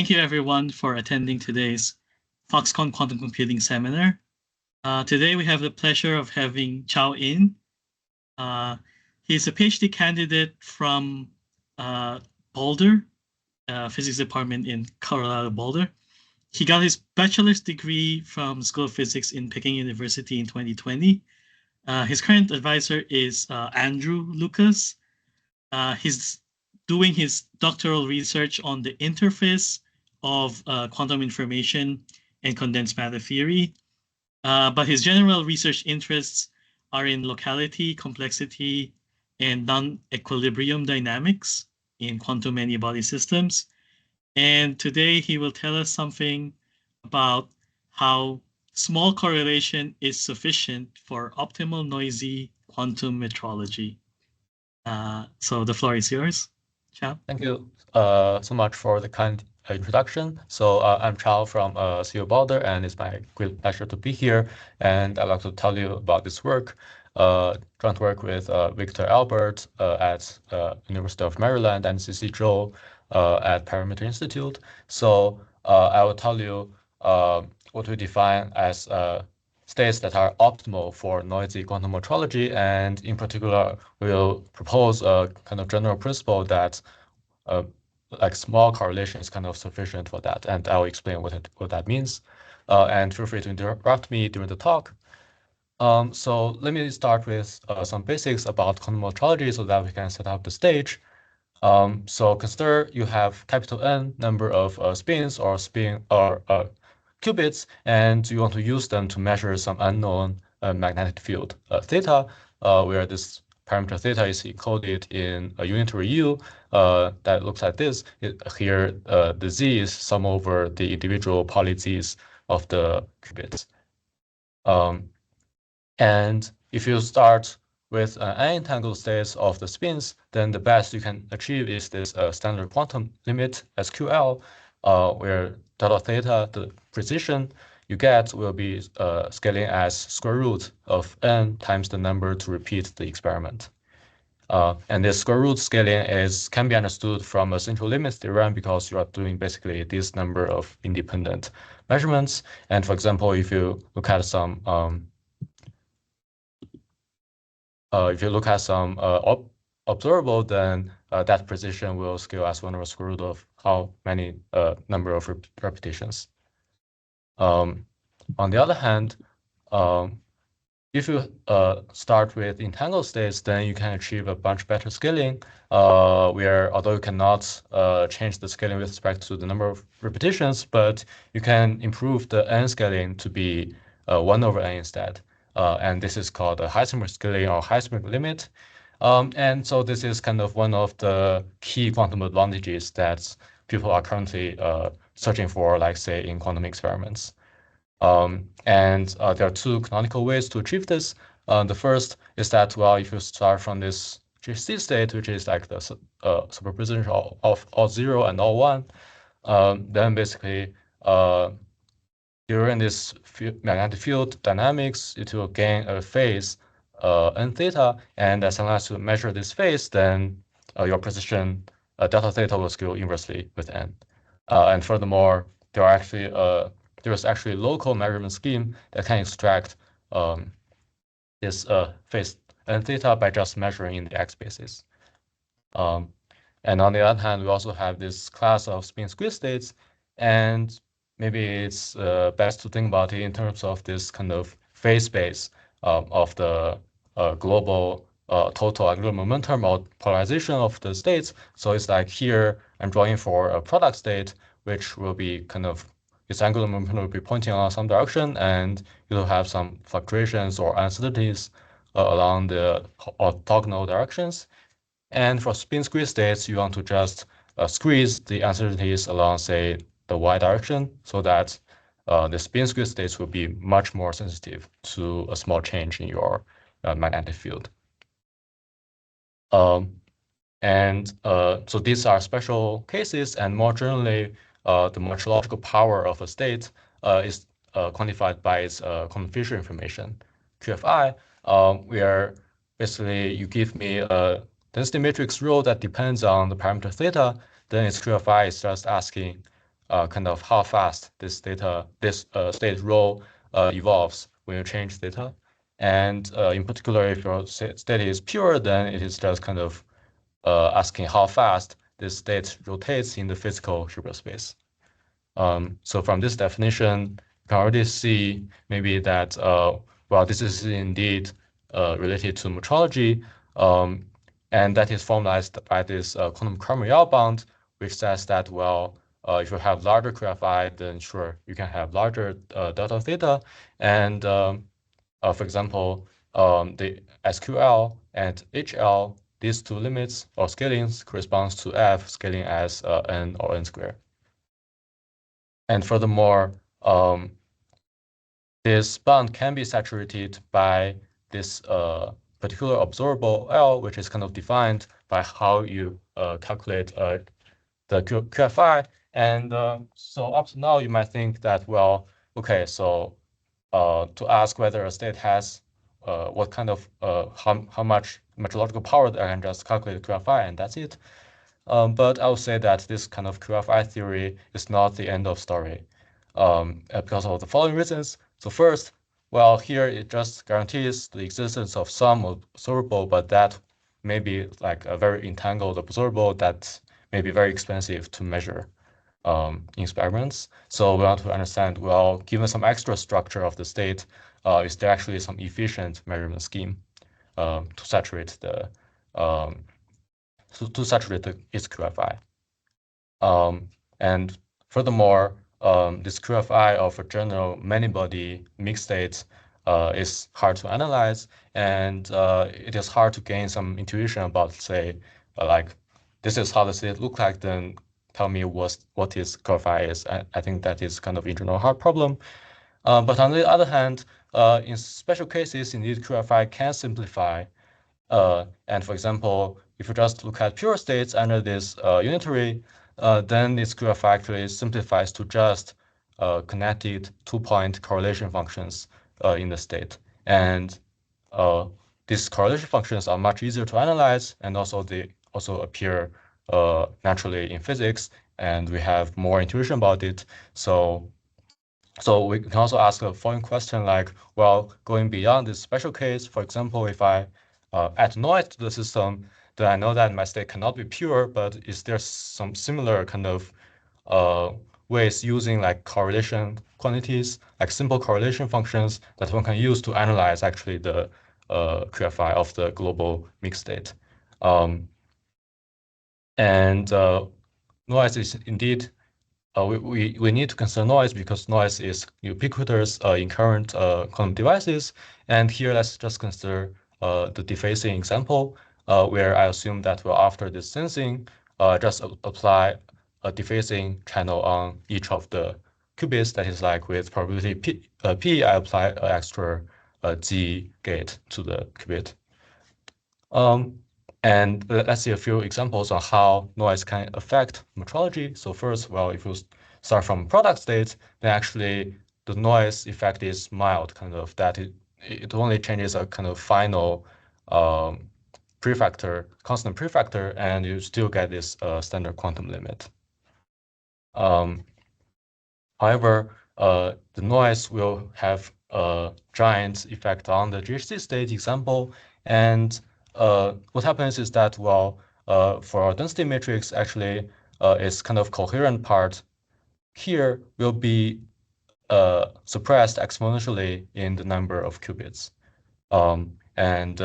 Thank you everyone for attending today's Foxconn Quantum Computing Seminar. Today we have the pleasure of having Chao Yin. He's a PhD candidate from Boulder, physics department in Colorado Boulder. He got his bachelor's degree from School of Physics in Peking University in 2020. His current advisor is Andrew Lucas. He's doing his doctoral research on the interface of quantum information and condensed matter theory. But his general research interests are in locality, complexity, and non-equilibrium dynamics in quantum many-body systems. And today he will tell us something about how small correlation is sufficient for optimal noisy quantum metrology. So the floor is yours, Chao. Thank you so much for the kind introduction. So I'm Chao from CU Boulder, and it's my great pleasure to be here. And I'd like to tell you about this work, joint work with Victor Albert at University of Maryland and CC Zhou at Parameter Institute. So I will tell you what we define as states that are optimal for noisy quantum metrology, and in particular, we'll propose a kind of general principle that like small correlation is kind of sufficient for that, and I'll explain what that means. And feel free to interrupt me during the talk. So let me start with some basics about quantum metrology so that we can set up the stage. So consider you have capital N number of spins or qubits, and you want to use them to measure some unknown magnetic field theta, where this parameter theta is encoded in a unitary U that looks like this. Here, the Z is sum over the individual poly Z's of the qubits. And if you start with unentangled states of the spins, then the best you can achieve is this standard quantum limit SQL, where delta theta, the precision you get, will be scaling as square root of n times the number to repeat the experiment. And this square root scaling can be understood from a central limit theorem because you are doing basically this number of independent measurements. And for example, if you look at some observable, then that precision will scale as 1 over square root of how many number of repetitions. On the other hand, if you start with entangled states, then you can achieve a much better scaling, where although you cannot change the scaling with respect to the number of repetitions, but you can improve the n scaling to be 1 over n instead. And this is called a Heisenberg scaling or Heisenberg limit. And so this is kind of one of the key quantum advantages that people are currently searching for, like say in quantum experiments. And there are two canonical ways to achieve this. The first is that, well, if you start from this GC state, which is like the superposition of all 0 and all 1, then basically during this magnetic field dynamics, it will gain a phase n theta, and as long as you measure this phase, then your precision delta theta will scale inversely with n. And furthermore, there is actually a local measurement scheme that can extract this phase n theta by just measuring in the x basis. And on the other hand, we also have this class of spin squeeze states, and maybe it's best to think about it in terms of this kind of phase space of the global total angular momentum or polarization of the states. So it's like here I'm drawing for a product state, which will be kind of, its angular momentum will be pointing on some direction, and you'll have some fluctuations or uncertainties along the orthogonal directions. And for spin squeeze states, you want to just squeeze the uncertainties along, say, the y direction, so that the spin squeeze states will be much more sensitive to a small change in your magnetic field. So these are special cases, and more generally, the metrological power of a state is quantified by its quantum Fisher information, QFI, where basically you give me a density matrix rho that depends on the parameter theta, then its QFI is just asking kind of how fast this state row evolves when you change data. And in particular, if your state is pure, then it is just kind of asking how fast this state rotates in the physical hyperspace. So from this definition, you can already see maybe that, well, this is indeed related to metrology, and that is formalized by this quantum Cramér-Yau bound, which says that, well, if you have larger QFI, then sure, you can have larger delta theta. And for example, the SQL and HL, these two limits or scalings corresponds to F scaling as n or n squared. And furthermore, this bound can be saturated by this particular observable L, which is kind of defined by how you calculate the QFI. And so up to now, you might think that, well, okay, so to ask whether a state has what kind of, how much metrological power that I can just calculate the QFI, and that's it. But I would say that this kind of QFI theory is not the end of story because of the following reasons. So first, well, here it just guarantees the existence of some observable, but that may be like a very entangled observable that may be very expensive to measure in experiments. So we want to understand, well, given some extra structure of the state, is there actually some efficient measurement scheme to saturate the its QFI? And furthermore, this QFI of a general many-body mixed state is hard to analyze, and it is hard to gain some intuition about, say, like, this is how the state look like, then tell me what its QFI is. I think that is kind of in general a hard problem. But on the other hand, in special cases, indeed, QFI can simplify. And for example, if you just look at pure states under this unitary, then its QFI actually simplifies to just connected two-point correlation functions in the state. And these correlation functions are much easier to analyze, and also they also appear naturally in physics, and we have more intuition about it. So we can also ask the following question, like, well, going beyond this special case, for example, if I add noise to the system, then I know that my state cannot be pure, but is there some similar kind of ways using like correlation quantities, like simple correlation functions that one can use to analyze actually the QFI of the global mixed state? And noise is indeed, we need to consider noise because noise is ubiquitous in current quantum devices. And here, let's just consider the defacing example, where I assume that, well, after this sensing, just apply a defacing channel on each of the qubits. That is like with probability P, I apply an extra G gate to the qubit. And let's see a few examples on how noise can affect metrology. So first, well, if you start from product state, then actually the noise effect is mild, kind of that it only changes a kind of final prefactor, constant prefactor, and you still get this standard quantum limit. However, the noise will have a giant effect on the GHZ state example, and what happens is that, well, for our density matrix, actually, its kind of coherent part here will be suppressed exponentially in the number of qubits. And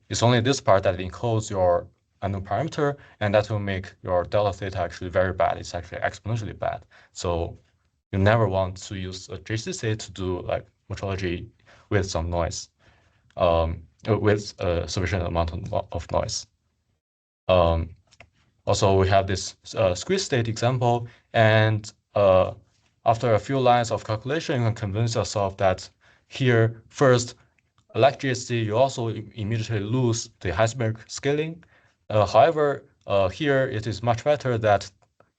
it's only this part that encodes your unknown parameter, and that will make your delta theta actually very bad. It's actually exponentially bad. So you never want to use a GHZ state to do like metrology with some noise. With a sufficient amount of noise. Also, we have this squeeze state example, and after a few lines of calculation, you can convince yourself that here, first, like GHZ, you also immediately lose the Heisenberg scaling. However, here it is much better that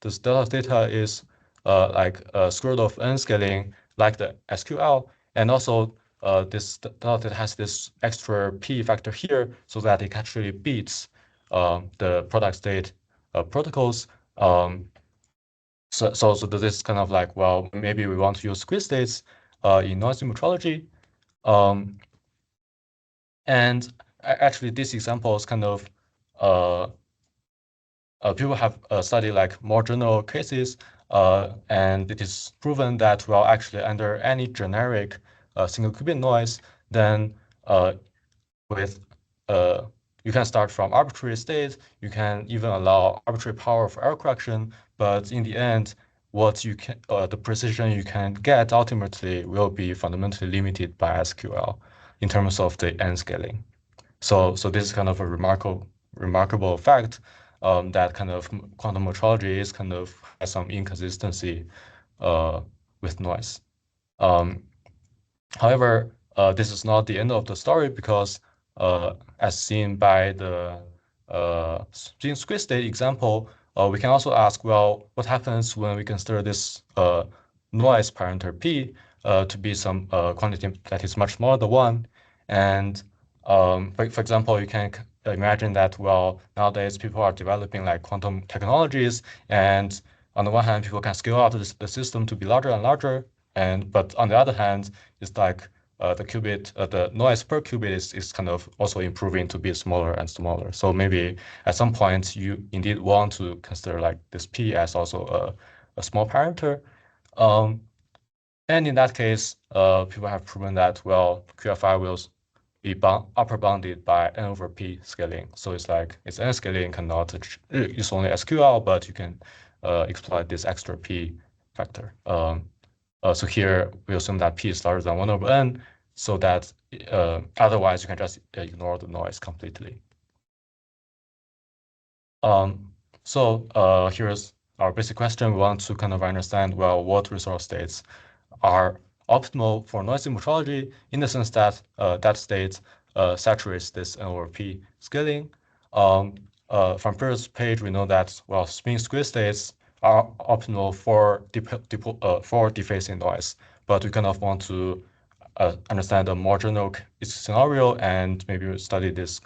this delta theta is like square root of n scaling, like the SQL, and also this delta has this extra p factor here, so that it actually beats the product state protocols. So this is kind of like, well, maybe we want to use squid states in noisy metrology. And actually, this example is kind of people have studied like more general cases, and it is proven that, well, actually under any generic single qubit noise, then with you can start from arbitrary state, you can even allow arbitrary power for error correction, but in the end, what you can the precision you can get ultimately will be fundamentally limited by SQL in terms of the n scaling. So this is kind of a remarkable fact that kind of quantum metrology is kind of has some inconsistency with noise. However, this is not the end of the story because as seen by the squid state example, we can also ask, well, what happens when we consider this noise parameter p to be some quantity that is much smaller than 1? And for example, you can imagine that, well, nowadays people are developing like quantum technologies, and on the one hand, people can scale out the system to be larger and larger, but on the other hand, it's like the noise per qubit is kind of also improving to be smaller and smaller. So maybe at some point you indeed want to consider like this p as also a small parameter. And in that case, people have proven that, well, QFI will be upper bounded by n over p scaling. So it's like its n scaling cannot use only SQL, but you can exploit this extra p factor. So here we assume that p is larger than 1 over n, so that otherwise you can just ignore the noise completely. So here's our basic question. We want to kind of understand, well, what resource states are optimal for noisy metrology in the sense that that state saturates this n over p scaling. From previous page, we know that, well, spin squid states are optimal for defacing noise, but we kind of want to understand a more general scenario and maybe study this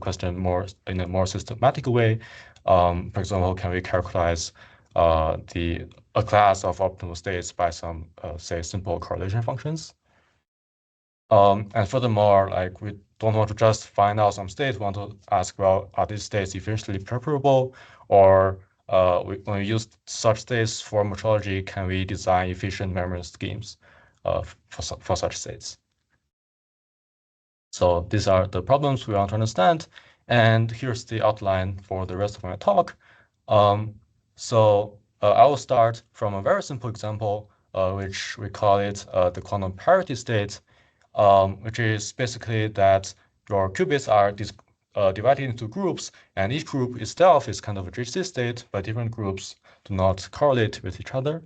question more in a more systematic way. For example, can we characterize a class of optimal states by some say simple correlation functions? And furthermore, like we don't want to just find out some states, we want to ask, well, are these states efficiently preparable, or when we use such states for metrology, can we design efficient memory schemes for such states? So these are the problems we want to understand, and here's the outline for the rest of my talk. I will start from a very simple example, which we call it the quantum parity state, which is basically that your qubits are divided into groups, and each group itself is kind of a GHZ state, but different groups do not correlate with each other.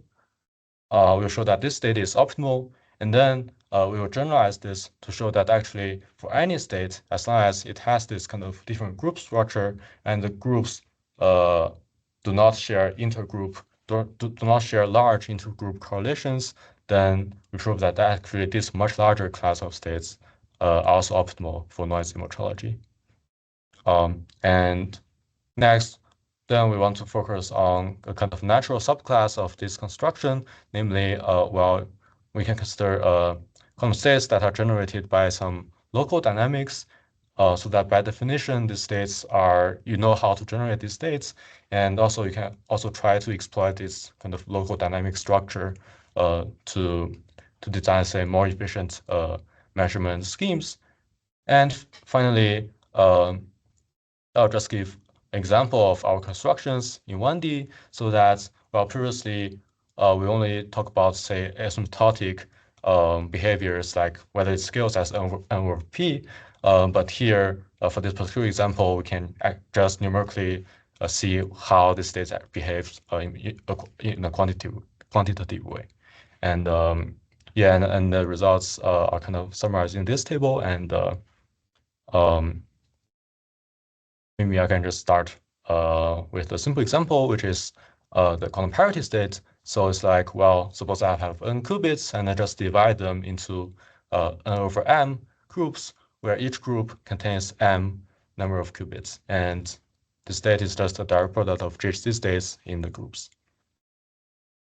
We'll show that this state is optimal, and then we will generalize this to show that actually for any state, as long as it has this kind of different group structure and the groups do not share large intergroup correlations, then we prove that actually this much larger class of states are also optimal for noisy metrology. And next, then we want to focus on a kind of natural subclass of this construction, namely, well, we can consider quantum states that are generated by some local dynamics, so that by definition, the states are, you know how to generate these states, and also you can also try to exploit this kind of local dynamic structure to design, say, more efficient measurement schemes. And finally, I'll just give an example of our constructions in 1D, so that, well, previously we only talk about, say, asymptotic behaviors, like whether it scales as n over p. But here, for this particular example, we can just numerically see how the states behave in a quantitative way. And yeah, and the results are kind of summarized in this table. And maybe I can just start with a simple example, which is the quantum parity state. So it's like, well, suppose I have n qubits, and I just divide them into n over m groups, where each group contains m number of qubits. And the state is just a direct product of GHZ states in the groups.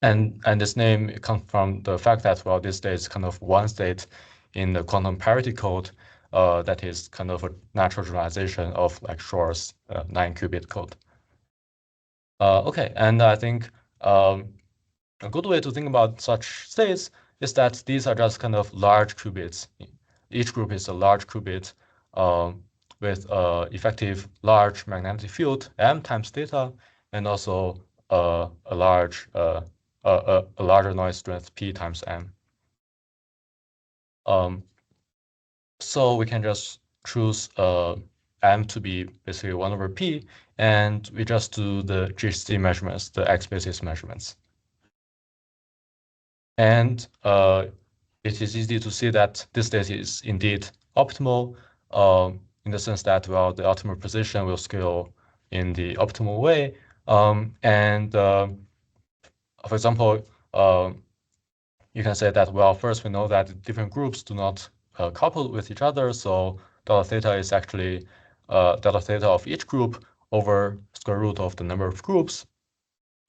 And this name comes from the fact that, well, this state is kind of one state in the quantum parity code that is kind of a natural generalization of like Shor's 9-qubit code. Okay, and I think a good way to think about such states is that these are just kind of large qubits. Each group is a large qubit with effective large magnetic field m times theta, and also a larger noise strength p times m. So we can just choose m to be basically 1 over p, and we just do the GHZ measurements, the X basis measurements. And it is easy to see that this state is indeed optimal in the sense that, well, the optimal position will scale in the optimal way. For example, you can say that, well, first we know that different groups do not couple with each other. So delta theta is actually delta theta of each group over square root of the number of groups.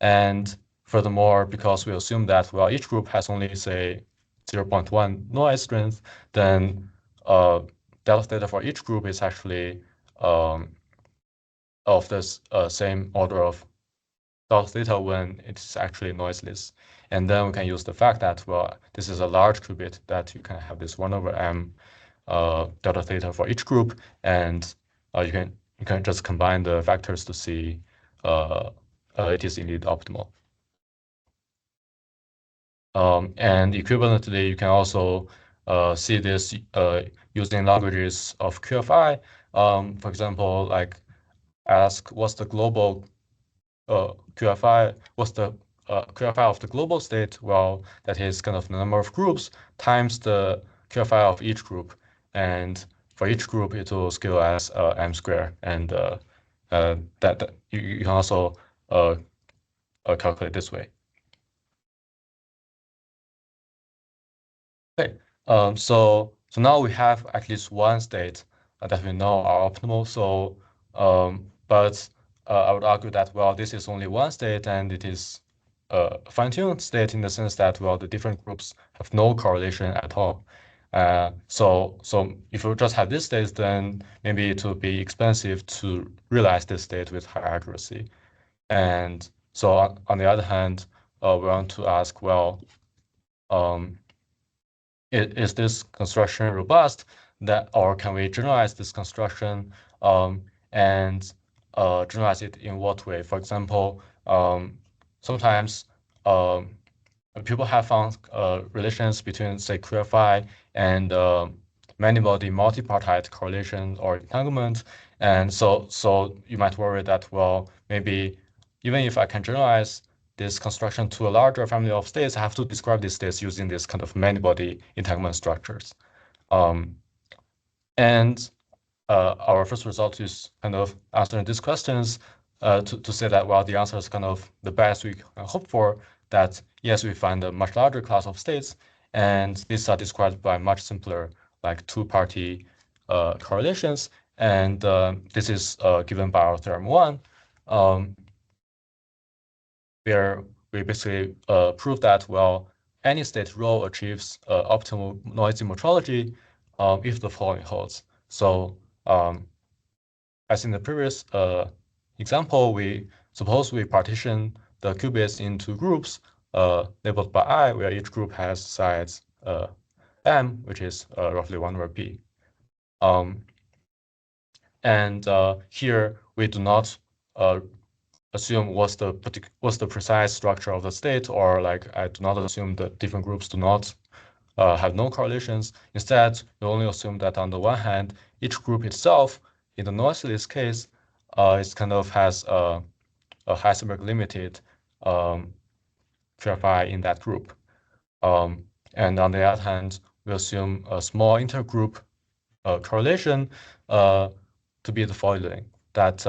And furthermore, because we assume that, well, each group has only, say, 0.1 noise strength, then delta theta for each group is actually of this same order of delta theta when it's actually noiseless. And then we can use the fact that, well, this is a large qubit, that you can have this 1 over m delta theta for each group, and you can just combine the factors to see it is indeed optimal. And equivalently, you can also see this using languages of QFI. For example, like ask what's the global QFI, what's the QFI of the global state? Well, that is kind of the number of groups times the QFI of each group. And for each group, it will scale as m squared. And that you can also calculate this way. Okay, so now we have at least one state that we know are optimal. So, but I would argue that, well, this is only one state, and it is a fine-tuned state in the sense that, well, the different groups have no correlation at all. So if you just have this state, then maybe it would be expensive to realize this state with high accuracy. And so on the other hand, we want to ask, well, is this construction robust, or can we generalize this construction and generalize it in what way? For example, sometimes people have found relations between, say, QFI and many-body multipartite correlation or entanglement. And so you might worry that, well, maybe even if I can generalize this construction to a larger family of states, I have to describe these states using this kind of many-body entanglement structures. And our first result is kind of answering these questions to say that, well, the answer is kind of the best we can hope for, that yes, we find a much larger class of states, and these are described by much simpler, like two-party correlations. And this is given by our theorem 1. Where we basically prove that, well, any state rho achieves optimal noisy metrology if the following holds. So as in the previous example, suppose we partition the qubits into groups labeled by I, where each group has size m, which is roughly 1 over p. And here we do not assume what's the precise structure of the state, or like I do not assume that different groups do not have no correlations. Instead, we only assume that on the one hand, each group itself, in the noiseless case, it kind of has a Heisenberg limited QFI in that group. And on the other hand, we assume a small intergroup correlation to be the following, that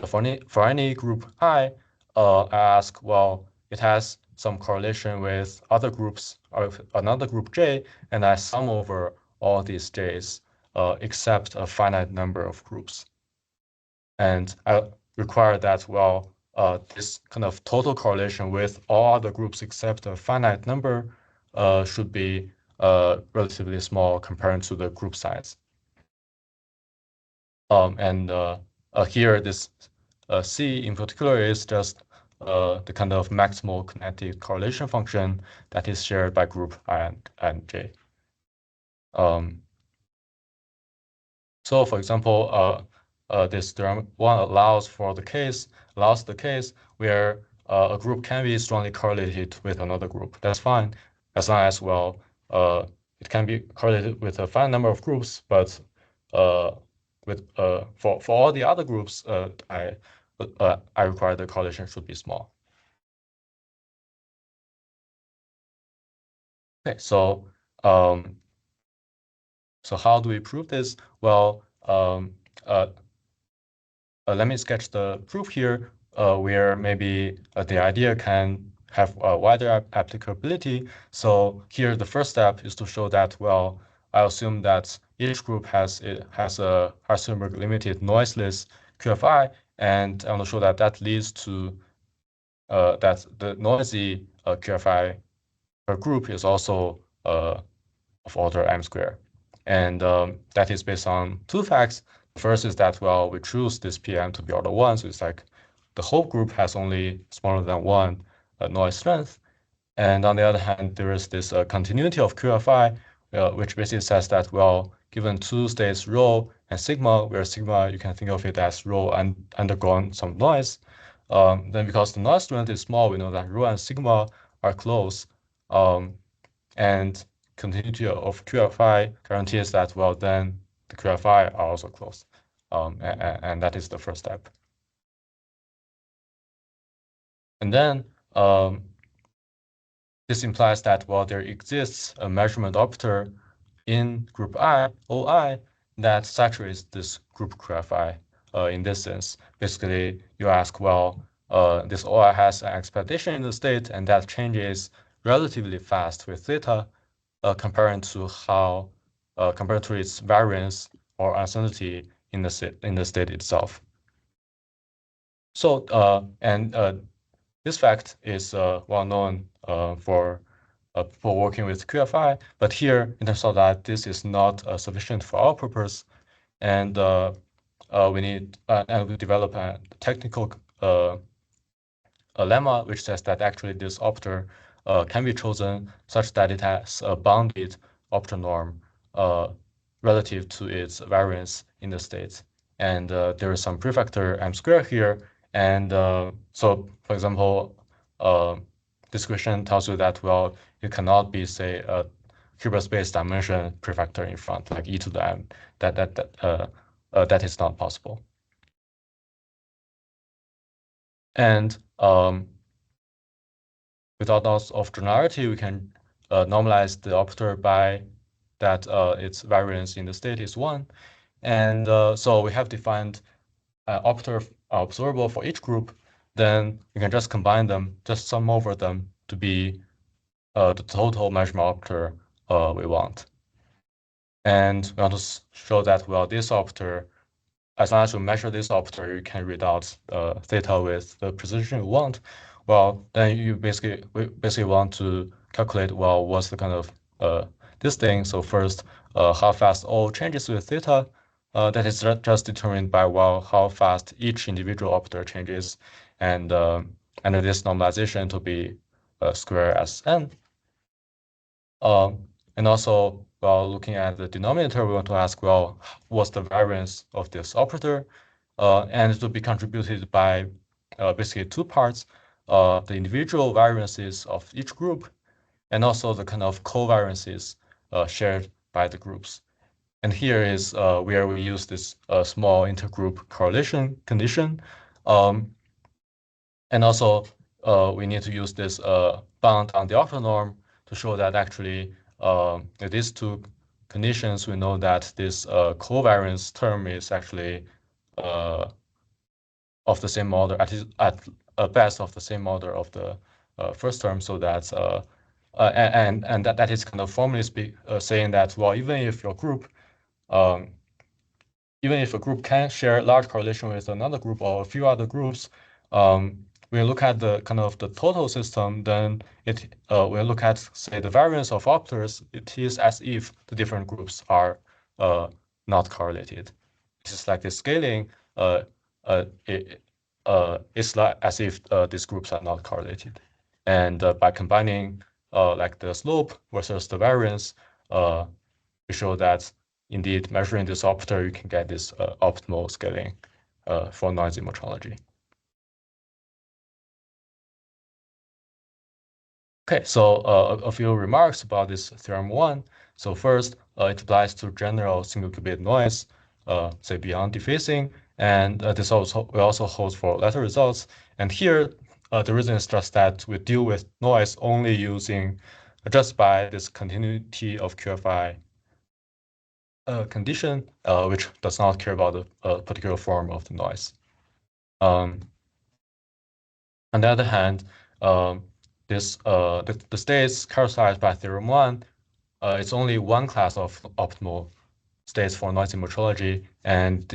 for any group I ask, well, it has some correlation with other groups or another group J, and I sum over all these J's except a finite number of groups. And I require that, well, this kind of total correlation with all other groups except a finite number should be relatively small compared to the group size. Here, this C in particular is just the kind of maximal kinetic correlation function that is shared by group I and J. So, for example, this theorem one allows the case where a group can be strongly correlated with another group. That's fine, as long as it can be correlated with a finite number of groups, but for all the other groups, I require the correlation should be small. Okay, so how do we prove this? Well, let me sketch the proof here, where maybe the idea can have a wider applicability. So here, the first step is to show that, well, I assume that each group has a Heisenberg limited noiseless QFI, and I want to show that that leads to that the noisy QFI per group is also of order m squared. And that is based on two facts. First is that, well, we choose this PM to be order 1, so it's like the whole group has only smaller than 1 noise strength. And on the other hand, there is this continuity of QFI, which basically says that, well, given two states rho and sigma, where sigma, you can think of it as rho undergone some noise, then because the noise strength is small, we know that rho and sigma are close. And continuity of QFI guarantees that, well, then the QFI are also close. And that is the first step. And then this implies that, well, there exists a measurement operator in group I, OI, that saturates this group QFI in this sense. Basically, you ask, well, this OI has an expectation in the state, and that changes relatively fast with theta, compared to its variance or uncertainty in the state itself. So this fact is well known for working with QFI, but here it turns out that this is not sufficient for our purpose, and we develop a technical a lemma which says that actually this operator can be chosen such that it has a bounded operator norm relative to its variance in the state. And there is some prefactor m squared here. And so, for example, this question tells you that, well, it cannot be, say, a Hilbert space dimension prefactor in front, like e to the m. That is not possible. And without loss of generality, we can normalize the operator by that its variance in the state is 1. And so we have defined an operator observable for each group. Then we can just combine them, just sum over them to be the total measurement operator we want. And we want to show that, well, this operator, as long as you measure this operator, you can read out theta with the precision you want. Well, then we basically want to calculate, well, what's the kind of this thing. So first, how fast O changes with theta. That is just determined by, well, how fast each individual operator changes, and this normalization to be square as n. And also, well, looking at the denominator, we want to ask, well, what's the variance of this operator? And it will be contributed by basically two parts, the individual variances of each group, and also the kind of covariances shared by the groups. And here is where we use this small intergroup correlation condition. And also, we need to use this bound on the operator norm to show that actually these two conditions, we know that this covariance term is actually of the same order, at best of the same order of the first term, so that and that is kind of formally saying that, well, even if a group can share large correlation with another group or a few other groups, we look at the kind of the total system, then we look at, say, the variance of operators. It is as if the different groups are not correlated. It's just like the scaling. It's like as if these groups are not correlated, and by combining like the slope versus the variance, we show that indeed measuring this operator, you can get this optimal scaling for noisy metrology. Okay, so a few remarks about this theorem one. So first, it applies to general single-qubit noise, say beyond dephasing, and this also holds for latter results. And here, the reason is just that we deal with noise only using just by this continuity of QFI condition, which does not care about the particular form of the noise. On the other hand, the states characterized by theorem one, it's only one class of optimal states for noisy metrology, and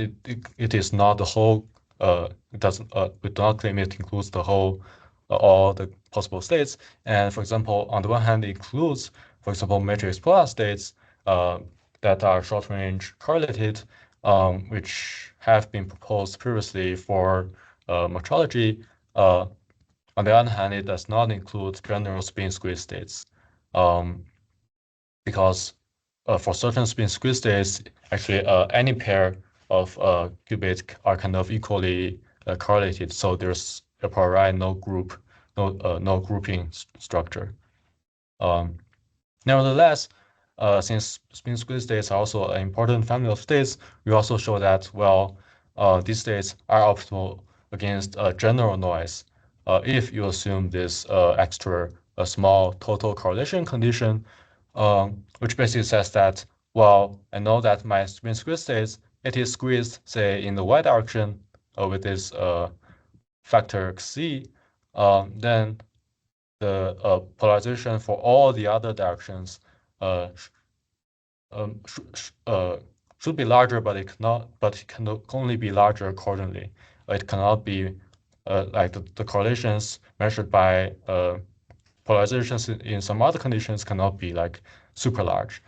it is not the whole. We do not claim it includes the whole, all the possible states. And for example, on the one hand, it includes, for example, matrix polar states that are short-range correlated, which have been proposed previously for metrology. On the other hand, it does not include general spin squeeze states, because for certain spin squeeze states, actually any pair of qubits are kind of equally correlated. So there's a priori no grouping structure. Nevertheless, since spin squeeze states are also an important family of states, we also show that, well, these states are optimal against general noise if you assume this extra small total correlation condition, which basically says that, well, I know that my spin squeeze states, it is squeezed, say, in the y direction with this factor c, then the polarization for all the other directions should be larger, but it cannot. But it can only be larger accordingly. It cannot be like the correlations measured by polarizations in some other conditions cannot be like super large.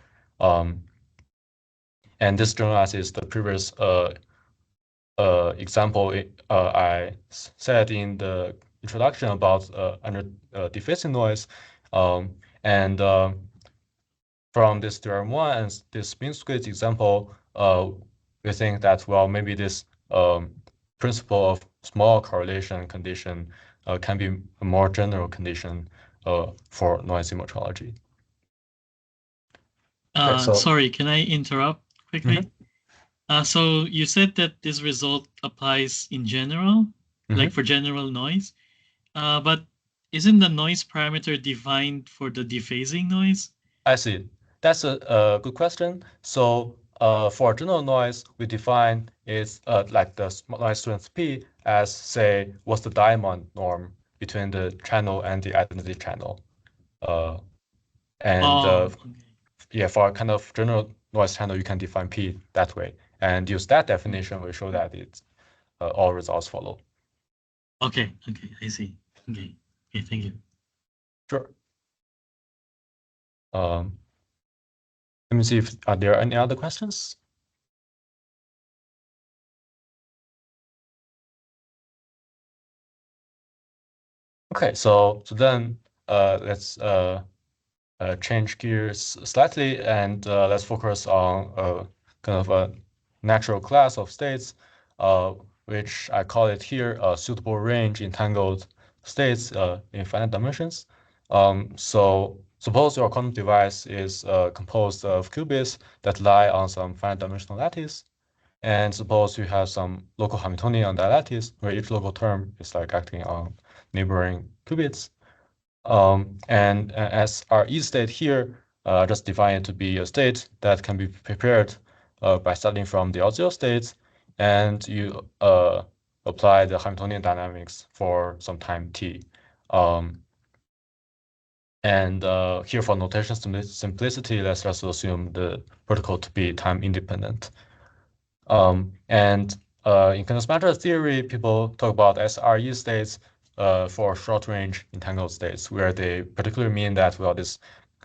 And this generalizes the previous example I said in the introduction about under dephasing noise, and from this theorem one and this spin squeeze example, we think that, well, maybe this principle of small correlation condition can be a more general condition for noisy metrology. Sorry, can I interrupt quickly? So you said that this result applies in general, like for general noise, but isn't the noise parameter defined for the dephasing noise? I see. That's a good question. So for general noise, we define its like the noise strength P as, say, what's the diamond norm between the channel and the identity channel. Yeah, for a kind of general noise channel, you can define P that way. And use that definition, we show that it's all results follow. Okay, I see. Okay, thank you. Sure. Let me see if are there any other questions? Okay, so then let's change gears slightly and let's focus on kind of a natural class of states, which I call it here a suitable range entangled states in finite dimensions. So suppose your quantum device is composed of qubits that lie on some finite dimensional lattice. And suppose you have some local Hamiltonian on that lattice, where each local term is like acting on neighboring qubits. And as our E state here, just define it to be a state that can be prepared by starting from the L0 states, and you apply the Hamiltonian dynamics for some time t. And here for notation simplicity, let's just assume the protocol to be time independent. And in condensed matter theory, people talk about SRE states for short-range entangled states, where they particularly mean that, well, this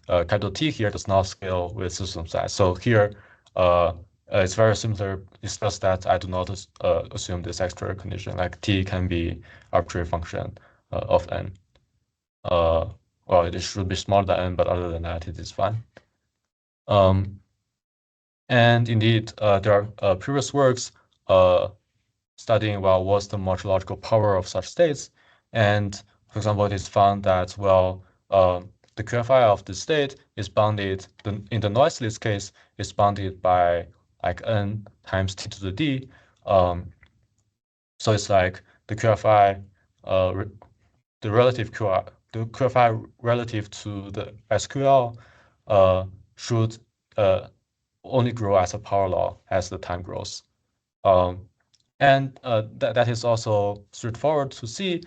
capital T here does not scale with system size. So here, it's very similar. It's just that I do not assume this extra condition, like T can be arbitrary function of n. Well, it should be smaller than n, but other than that, it is fine. And indeed, there are previous works studying, well, what's the metrological power of such states. And for example, it is found that, well, the QFI of the state is bounded, in the noiseless case, is bounded by like n times t to the d. So it's like the QFI, the relative QI, the QFI relative to the SQL should only grow as a power law as the time grows. And that is also straightforward to see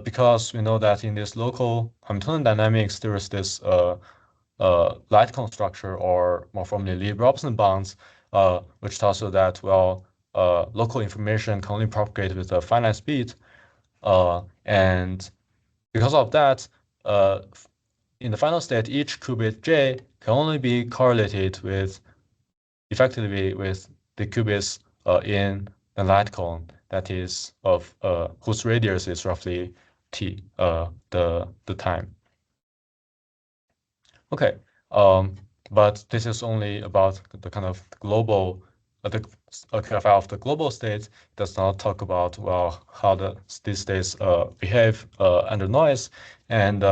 because we know that in this local Hamiltonian dynamics, there is this light cone structure, or more formally Lie-Robson bounds, which tells you that, well, local information can only propagate with a finite speed. And because of that, in the final state, each qubit J can only be correlated with, effectively, with the qubits in the light cone that is of whose radius is roughly t, the time. Okay, but this is only about the kind of global, the QFI of the global states. It does not talk about, well, how these states behave under noise, and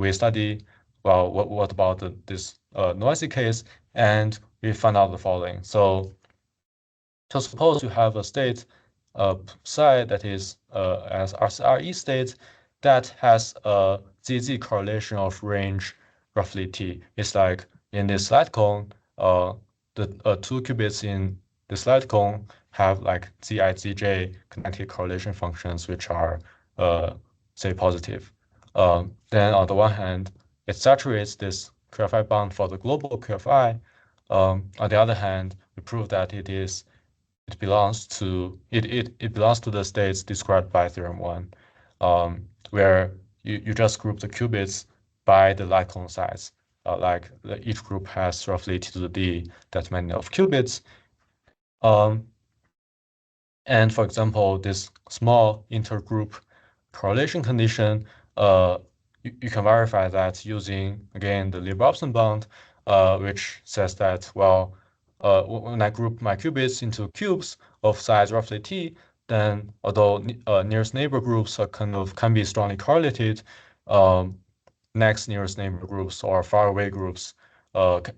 we study, well, what about this noisy case, and we find out the following. So suppose you have a state psi that is as RE state that has a ZZ correlation of range roughly T. It's like in this light cone, the two qubits in this light cone have like Zi, Zj connected correlation functions, which are say positive. Then on the one hand, it saturates this QFI bound for the global QFI. On the other hand, we prove that it belongs to the states described by theorem 1, where you just group the qubits by the light cone size. Like each group has roughly t to the d that many of qubits. And for example, this small intergroup correlation condition, you can verify that using, again, the Lie-Robson bound, which says that, well, when I group my qubits into cubes of size roughly t, then although nearest neighbor groups can be strongly correlated, next nearest neighbor groups or far away groups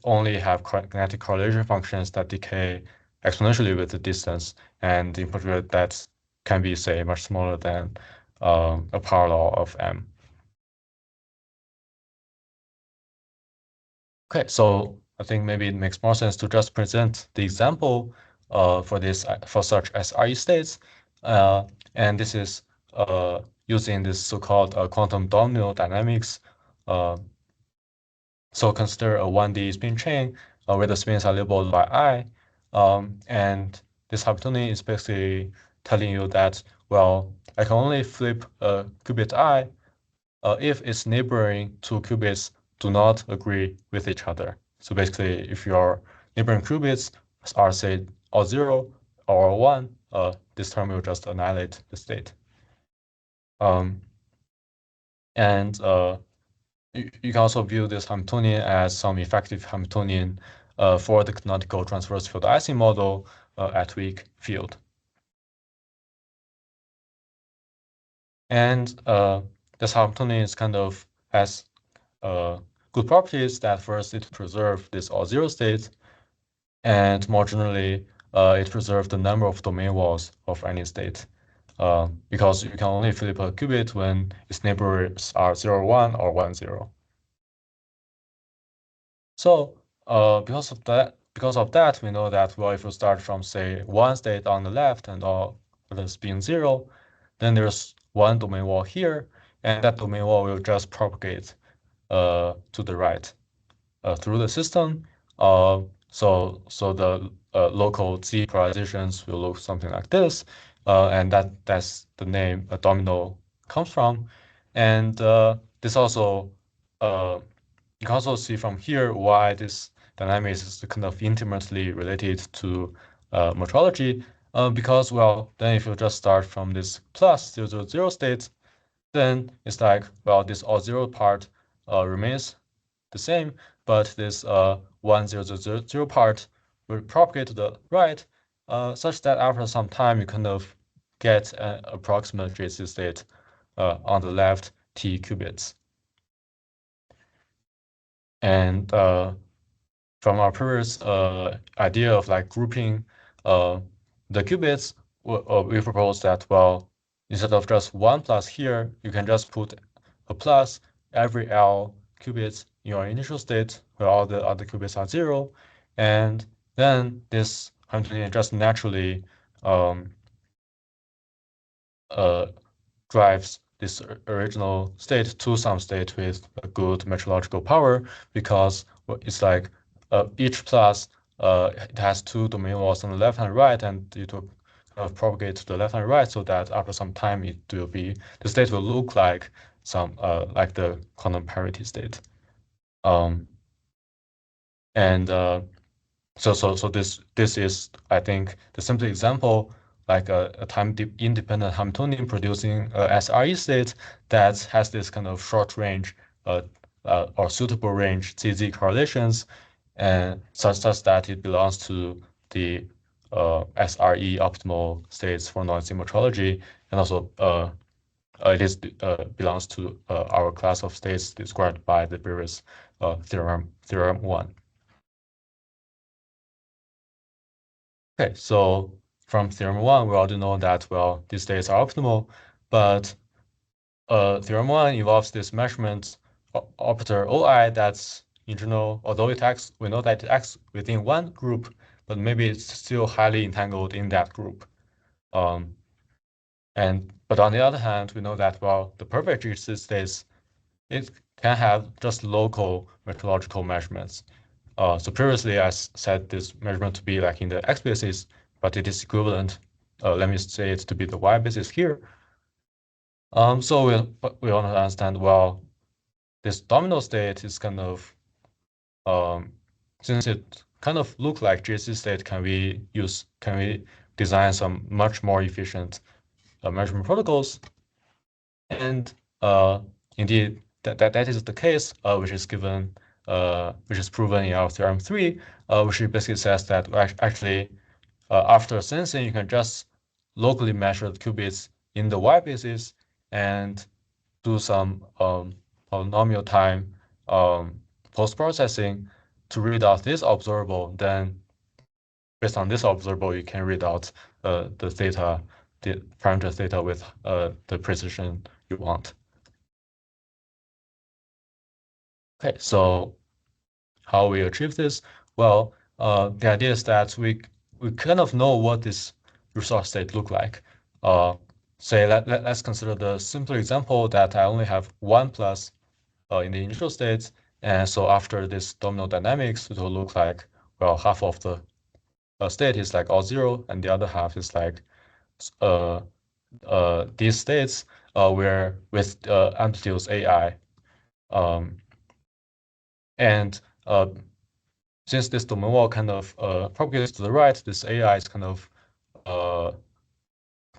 only have kinetic correlation functions that decay exponentially with the distance, and in particular that can be, say, much smaller than a power law of m. Okay, so I think maybe it makes more sense to just present the example for such SRE states, and this is using this so-called quantum domino dynamics. So consider a 1D spin chain where the spins are labeled by I, and this Hamiltonian is basically telling you that, well, I can only flip a qubit I if its neighboring two qubits do not agree with each other. So basically, if your neighboring qubits are, say, all 0 or 1, this term will just annihilate the state. And you can also view this Hamiltonian as some effective Hamiltonian for the canonical transverse field Ising model at weak field. And this Hamiltonian is kind of has good properties that first it preserves this all 0 state, and more generally, it preserves the number of domain walls of any state. Because you can only flip a qubit when its neighbors are 0, 1 or 1, 0. So because of that, we know that, well, if you start from, say, one state on the left and all others being 0, then there's one domain wall here, and that domain wall will just propagate to the right through the system. So the local Z polarizations will look something like this, and that's the name a domino comes from. And this also you can also see from here why this dynamics is kind of intimately related to metrology, because, well, then if you just start from this plus 000 state, then it's like, well, this all zero part remains the same, but this 1000 part will propagate to the right, such that after some time you kind of get an approximate JC state on the left T qubits. And from our previous idea of like grouping the qubits, we propose that, well, instead of just one plus here, you can just put a plus every L qubits in your initial state where all the other qubits are 0. And then this Hamiltonian just naturally drives this original state to some state with a good metrological power, because it's like each plus it has two domain walls on the left and right, and it will propagate to the left and right, so that after some time the state will look like some like the quantum parity state. And so this is, I think, the simple example, like a time-independent Hamiltonian producing a SRE state that has this kind of short range or suitable range ZZ correlations, and such that it belongs to the SRE optimal states for noisy metrology, and also it belongs to our class of states described by the previous theorem 1. Okay, so from theorem 1, we already know that, well, these states are optimal, but theorem 1 involves this measurement operator OI that's in general, although we know that it acts within one group, but maybe it's still highly entangled in that group. But on the other hand, we know that, well, the perfect GC states, it can have just local metrological measurements. So previously I said this measurement to be like in the X basis, but it is equivalent. Let me say it to be the Y basis here. So we want to understand, well, this domino state is kind of, since it kind of look like JC state, can we design some much more efficient measurement protocols? And indeed, that is the case, which is given, which is proven in our theorem 3, which basically says that actually, after sensing, you can just locally measure the qubits in the Y basis and do some polynomial time post-processing to read out this observable. Then, based on this observable, you can read out the parameter theta with the precision you want. Okay, so how we achieve this? Well, the idea is that we kind of know what this resource state look like. Say let's consider the simple example that I only have one plus in the initial states, and so after this domino dynamics, it will look like, well, half of the state is like all 0, and the other half is like these states where with amplitudes AI. And since this domain wall kind of propagates to the right, this AI is kind of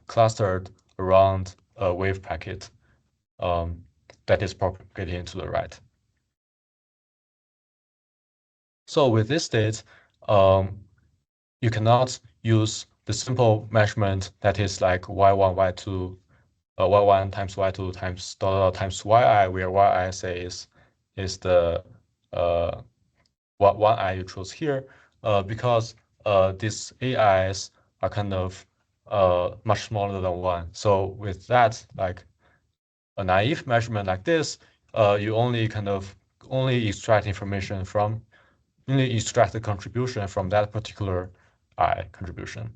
clustered around a wave packet that is propagating to the right. So with this state, you cannot use the simple measurement that is like y1, y2, y1 times y2 times times yi, where yi say is the what one I you choose here, because these AIs are kind of much smaller than 1. So with that, like a naive measurement like this, you only extract information from, only extract the contribution from that particular I contribution.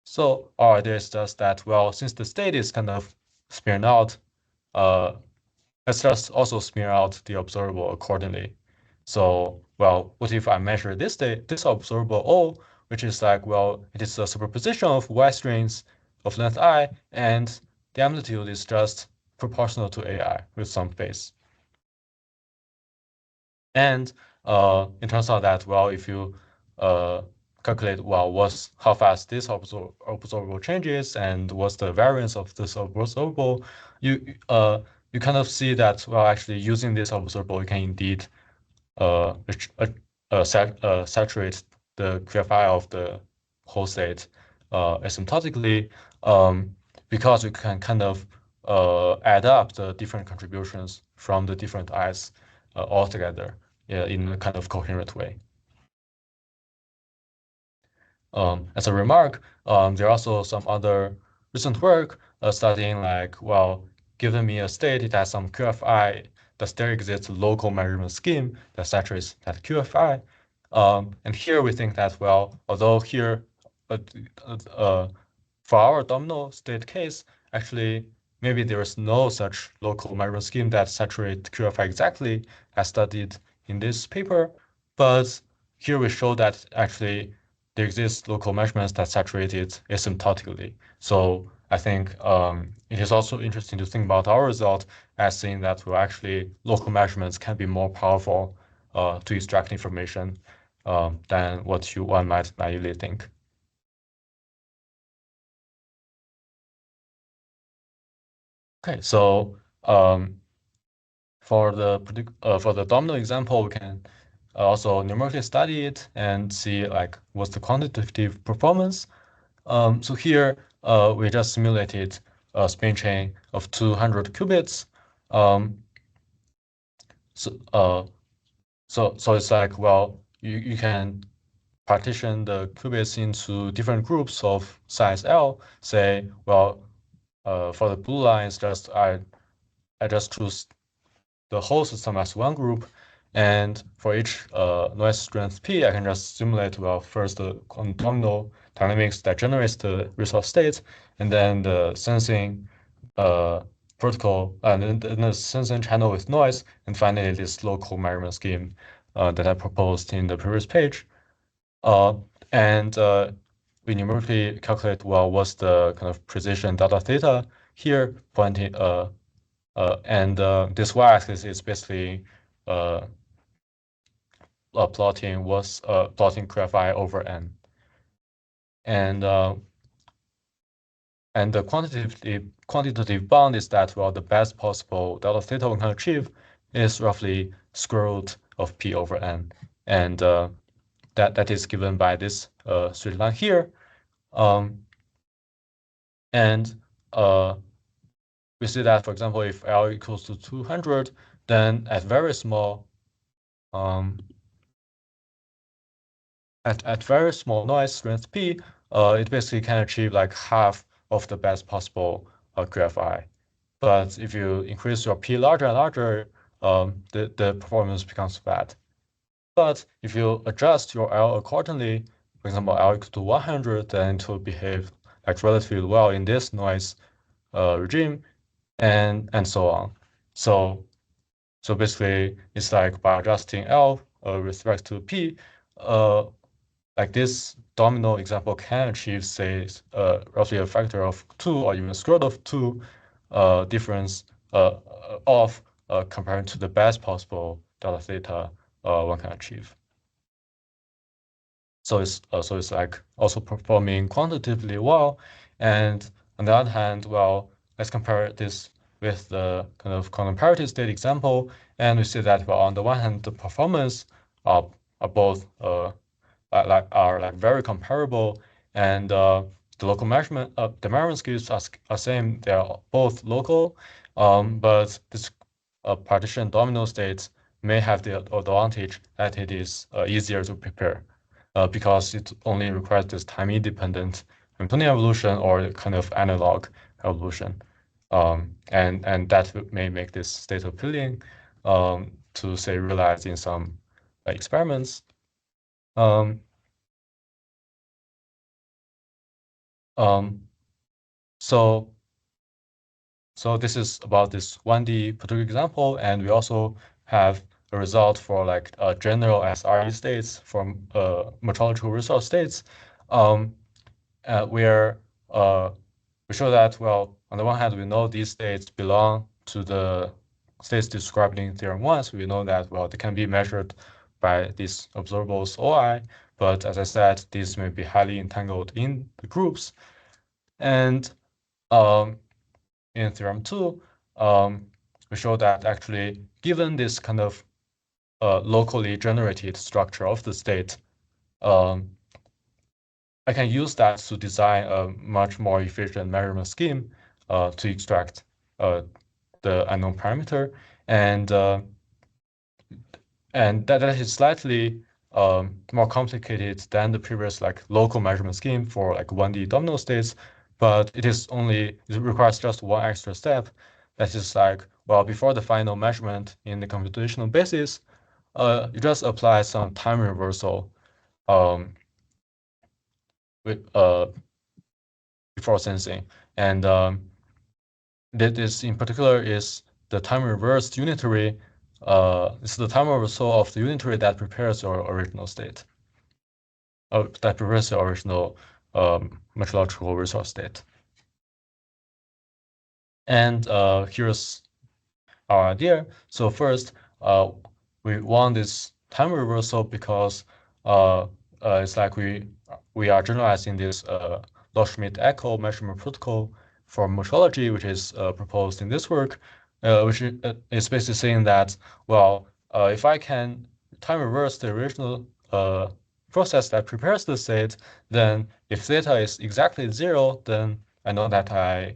So our idea is just that, well, since the state is kind of smeared out, let's just also smear out the observable accordingly. So, well, what if I measure this observable O, which is like, well, it is a superposition of Y strings of length I, and the amplitude is just proportional to AI with some phase. And it turns out that, well, if you calculate, well, how fast this observable changes and what's the variance of this observable, you kind of see that, well, actually using this observable, you can indeed saturate the QFI of the whole state asymptotically, because you can kind of add up the different contributions from the different eyes all together in a kind of coherent way. As a remark, there are also some other recent work studying like, well, given me a state, it has some QFI, does there exist a local measurement scheme that saturates that QFI? And here we think that, well, although here, for our domino state case, actually, maybe there is no such local measurement scheme that saturates QFI exactly as studied in this paper, but here we show that actually there exist local measurements that saturate it asymptotically. So I think it is also interesting to think about our result as saying that, well, actually local measurements can be more powerful to extract information than what one might naively think. Okay, so for the domino example, we can also numerically study it and see like what's the quantitative performance. So here we just simulated a spin chain of 200 qubits. So it's like, well, you can partition the qubits into different groups of size L. Say, well, for the blue lines, I just choose the whole system as one group, and for each noise strength P, I can just simulate, well, first the domino dynamics that generates the resource state, and then the sensing protocol, and then the sensing channel with noise, and finally this local measurement scheme that I proposed in the previous page. And we numerically calculate, well, what's the kind of precision delta theta here, pointing and this y-axis is basically plotting QFI over n, and the quantitative bound is that, well, the best possible delta theta we can achieve is roughly square root of p over n, and that is given by this straight line here, and we see that, for example, if L equals to 200, then at very small at very small noise strength P, it basically can achieve like half of the best possible QFI. But if you increase your P larger and larger, the performance becomes bad. But if you adjust your L accordingly, for example, L equal to 100, then it will behave like relatively well in this noise regime, and so on. So basically, it's like by adjusting L with respect to P, like this domino example can achieve, say, roughly a factor of 2 or even square root of 2 difference compared to the best possible delta theta one can achieve. So it's like also performing quantitatively well. And on the other hand, well, let's compare this with the kind of quantum parity state example, and we see that, well, on the one hand, the performance are both are very comparable, and the local measurement the measurement skills are same. They are both local, but this partition domino states may have the advantage that it is easier to prepare because it only requires this time-independent Hamiltonian evolution or kind of analog evolution, and that may make this state appealing to, say, realize in some experiments. So this is about this 1D particular example, and we also have a result for like general SRE states from metrological result states, where we show that, well, on the one hand, we know these states belong to the states described in theorem 1, so we know that, well, they can be measured by these observables OI, but as I said, these may be highly entangled in the groups. And in theorem 2, we show that actually, given this kind of locally generated structure of the state, I can use that to design a much more efficient measurement scheme to extract the unknown parameter, and that is slightly more complicated than the previous like local measurement scheme for like 1D domino states, but it requires just one extra step. That is like, well, before the final measurement in the computational basis, you just apply some time reversal with before sensing, and this in particular is the time reversed unitary. It's the time reversal of the unitary that prepares your original state, that prepares your original metrological result state. And here's our idea. So first, we want this time reversal because it's like we are generalizing this Loschmidt-Echo measurement protocol for metrology, which is proposed in this work, which is basically saying that, well, if I can time reverse the original process that prepares the state, then if theta is exactly 0, then I know that I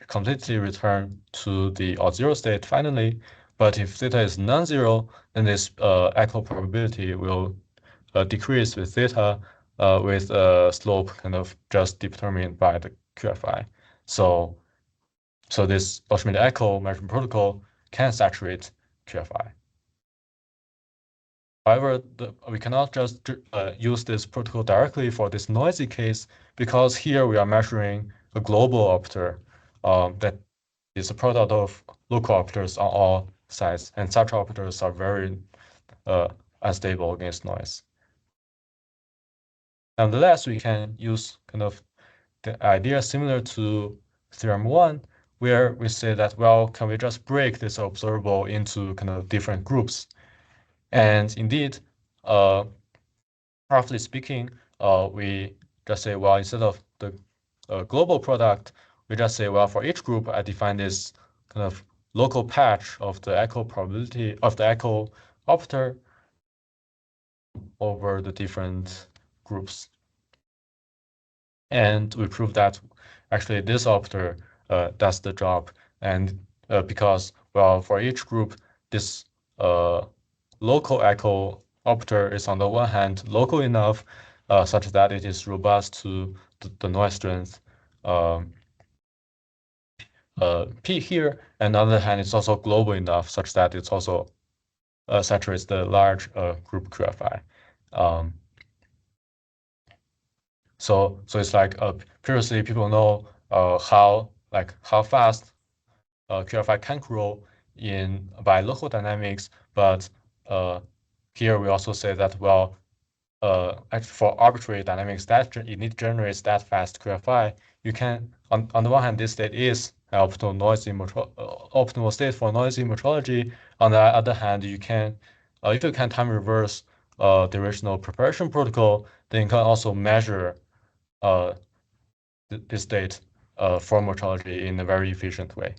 completely return to the odd 0 state finally. But if theta is non-zero, then this echo probability will decrease with theta with a slope kind of just determined by the QFI. So this Loschmidt echo measurement protocol can saturate QFI. However, we cannot just use this protocol directly for this noisy case, because here we are measuring a global operator that is a product of local operators on all sides, and such operators are very unstable against noise. Nonetheless, we can use kind of the idea similar to theorem 1, where we say that, well, can we just break this observable into kind of different groups? And indeed, roughly speaking, we just say, well, instead of the global product, we just say, well, for each group, I define this kind of local patch of the echo probability of the echo operator over the different groups. And we prove that actually this operator does the job. And because, well, for each group, this local echo operator is on the one hand local enough such that it is robust to the noise strength P here, and on the other hand, it's also global enough such that it's also saturates the large group QFI. So it's like previously people know how fast QFI can grow by local dynamics, but here we also say that, well, for arbitrary dynamics that it generates that fast QFI, you can on the one hand, this state is an optimal state for noisy metrology. On the other hand, you can if you can time reverse the original preparation protocol, then you can also measure this state for metrology in a very efficient way.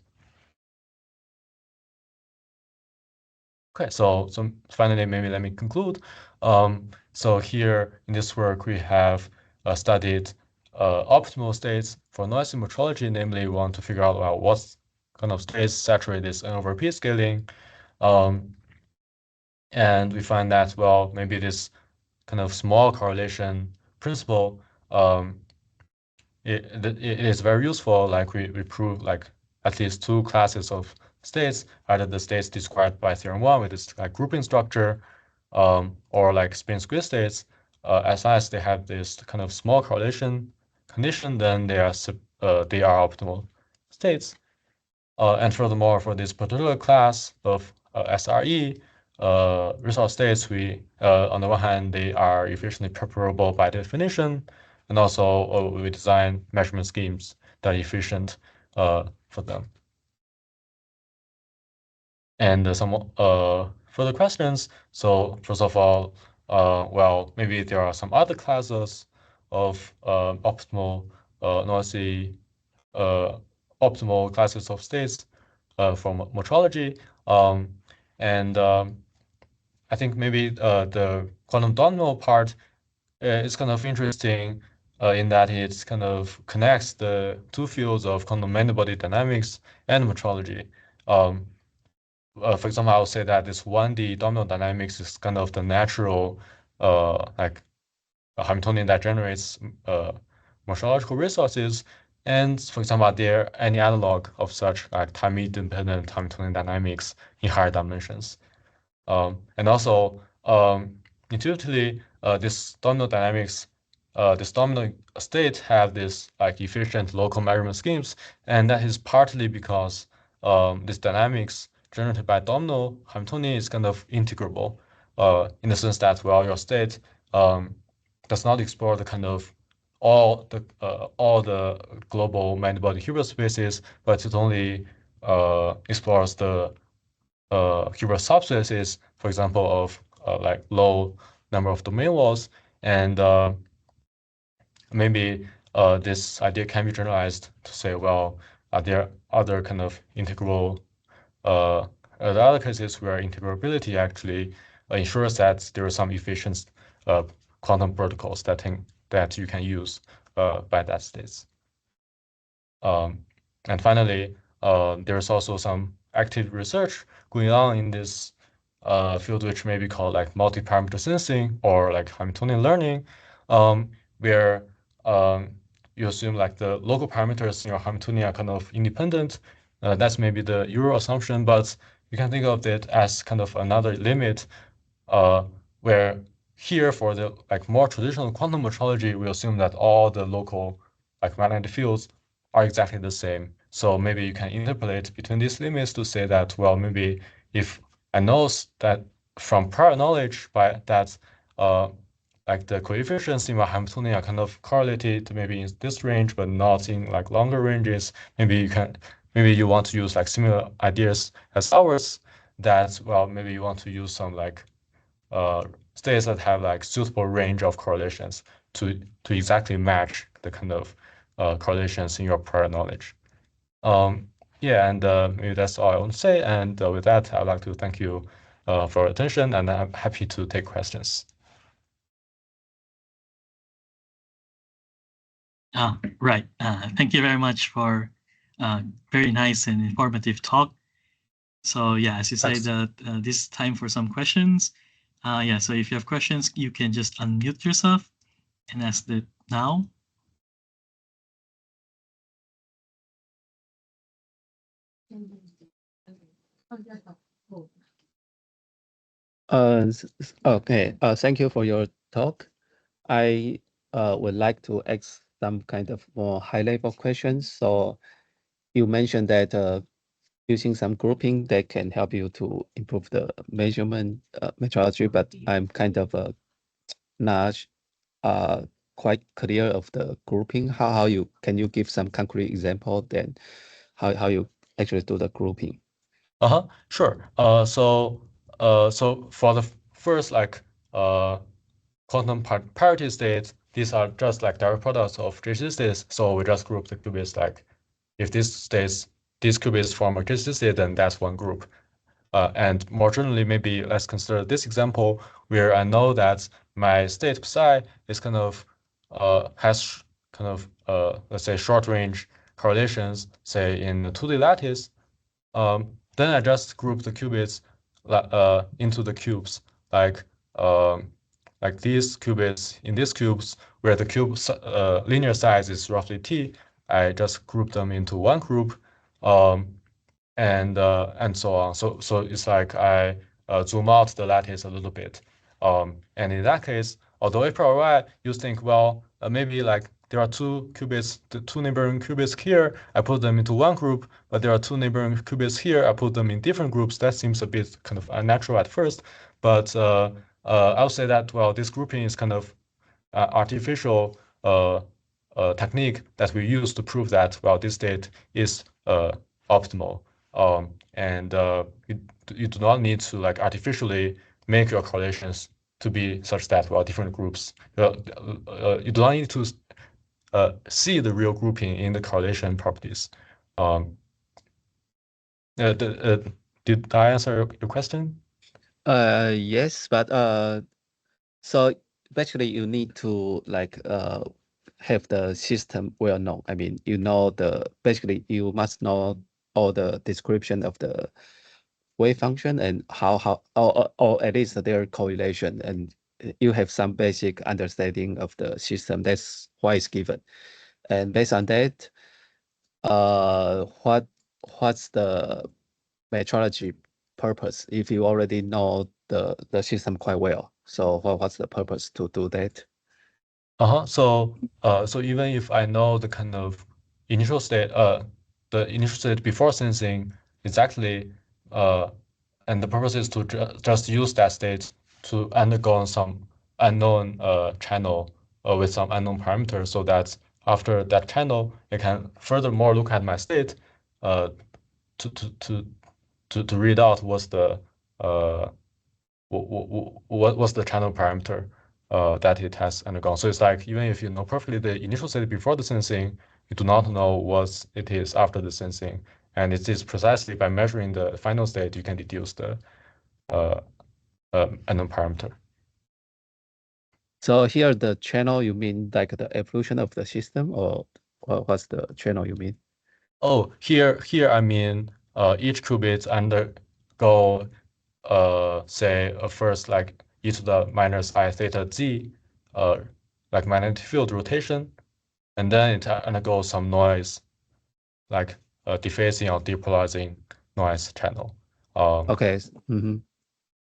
Okay, so finally, maybe let me conclude. So here in this work, we have studied optimal states for noisy metrology. Namely, we want to figure out, well, what kind of states saturate this N over P scaling. And we find that, well, maybe this kind of small correlation principle it is very useful. Like we prove like at least two classes of states, either the states described by theorem 1 with this like grouping structure, or like spin squeeze states. As long as they have this kind of small correlation condition, then they are optimal states. And furthermore, for this particular class of SRE, resource states, we on the one hand, they are efficiently preparable by definition, and also we design measurement schemes that are efficient for them. And some further questions. So first of all, well, maybe there are some other classes of optimal noisy optimal classes of states from metrology. I think maybe the quantum domino part is kind of interesting in that it kind of connects the two fields of quantum many-body dynamics and metrology. For example, I would say that this 1D domino dynamics is kind of the natural like a Hamiltonian that generates metrological resources. And for example, are there any analog of such like time-independent Hamiltonian dynamics in higher dimensions? And also, intuitively, this domino dynamics, this domino state have this like efficient local measurement schemes, and that is partly because this dynamics generated by domino Hamiltonian is kind of integrable, in the sense that, well, your state does not explore the kind of all the global many-body Hilbert spaces, but it only explores the Hilbert subspaces, for example, of like low number of domain walls, and maybe this idea can be generalized to say, well, are there other kind of integral are there other cases where integrability actually ensures that there are some efficient quantum protocols that you can use by that states. And finally, there's also some active research going on in this field, which may be called like multi-parameter sensing or like Hamiltonian learning, where you assume like the local parameters in your Hamiltonian are kind of independent. That's maybe the Euro assumption, but you can think of it as kind of another limit, where here for the like more traditional quantum metrology, we assume that all the local like magnetic fields are exactly the same. So maybe you can interpolate between these limits to say that, well, maybe if I know that from prior knowledge by that like the coefficients in my Hamiltonian are kind of correlated maybe in this range, but not in like longer ranges. Maybe you want to use like similar ideas as ours, that, well, maybe you want to use some like states that have like suitable range of correlations to exactly match the kind of correlations in your prior knowledge. Yeah, and maybe that's all I want to say. And with that, I'd like to thank you for your attention, and I'm happy to take questions. Right. Thank you very much for very nice and informative talk. So yeah, as you say, this is time for some questions. Yeah, so if you have questions, you can just unmute yourself and ask it now. Okay. Thank you for your talk. I would like to ask some kind of more high-level questions. So you mentioned that using some grouping that can help you to improve the measurement metrology, but I'm kind of not quite clear of the grouping. How you can you give some concrete example then how you actually do the grouping? Sure. So for the first like quantum parity states, these are just like direct products of JC states. So we just group the qubits like if these qubits form a JC state, then that's one group. And more generally, maybe let's consider this example where I know that my state psi is kind of has kind of let's say short range correlations, say in the 2D lattice. Then I just group the qubits into the cubes, like these qubits in these cubes where the cube linear size is roughly t. I just group them into one group, and so on. So it's like I zoom out the lattice a little bit, and in that case, although a priori you think, well, maybe like there are two qubits, the two neighboring qubits here, I put them into one group, but there are two neighboring qubits here, I put them in different groups. That seems a bit kind of unnatural at first, but I'll say that, well, this grouping is kind of artificial technique that we use to prove that, well, this state is optimal. And you do not need to like artificially make your correlations to be such that, well, different groups, you do not need to see the real grouping in the correlation properties. Did I answer your question? Yes, but so basically you need to like have the system well known. I mean, you know basically you must know all the description of the wave function and how or at least their correlation, and you have some basic understanding of the system. That's why it's given. And based on that, what's the metrology purpose if you already know the system quite well? So what's the purpose to do that? So even if I know the kind of initial state, the initial state before sensing exactly, and the purpose is to just use that state to undergo some unknown channel with some unknown parameter, so that after that channel, it can furthermore look at my state to read out what's the what's the channel parameter that it has undergone. So it's like, even if you know perfectly the initial state before the sensing, you do not know what it is after the sensing. And it is precisely by measuring the final state you can deduce the unknown parameter. So here the channel, you mean like the evolution of the system, or what's the channel you mean? Oh, here I mean each qubit undergo say first like e to the minus I theta z like magnetic field rotation, and then it undergoes some noise, like dephasing or depolarizing noise channel. Okay.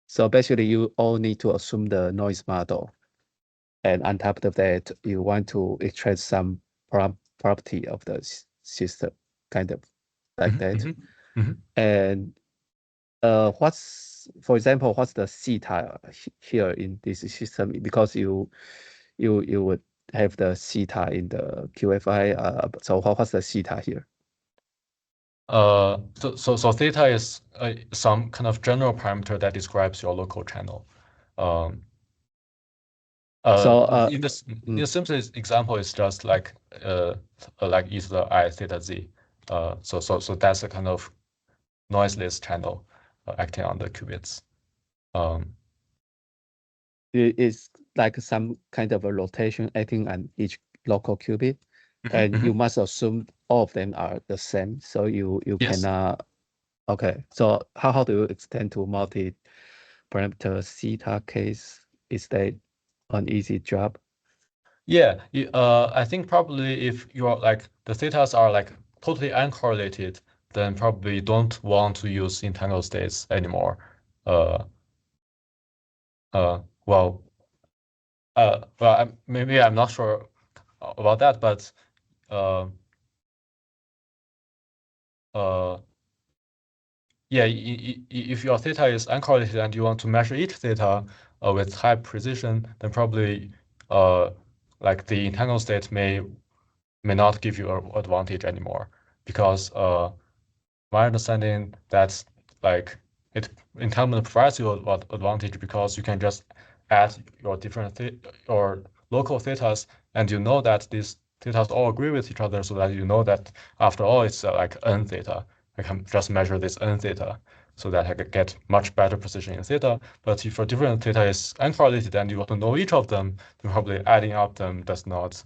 So basically, you all need to assume the noise model, and on top of that, you want to extract some property of the system, kind of like that. And for example, what's the theta here in this system? Because you would have the theta in the QFI. So what's the theta here? So theta is some kind of general parameter that describes your local channel. In the simplest example, it's just like e to the I theta z. So that's a kind of noiseless channel acting on the qubits. It's like some kind of a rotation acting on each local qubit, and you must assume all of them are the same. So you Yes. cannot. Okay. So how do you extend to multi-parameter theta case? Is that an easy job? Yeah. I think probably if you're like the thetas are like totally uncorrelated, then probably you don't want to use entangled states anymore. Maybe I'm not sure about that, but yeah, if your theta is uncorrelated and you want to measure each theta with high precision, then probably like the entangled state may not give you an advantage anymore, because my understanding that's like entanglement provides you an advantage because you can just add your your local thetas, and you know that these thetas all agree with each other, so that you know that after all it's like n theta. I can just measure this n theta so that I could get much better precision in theta. But if your different theta is uncorrelated and you want to know each of them, then probably adding up them does not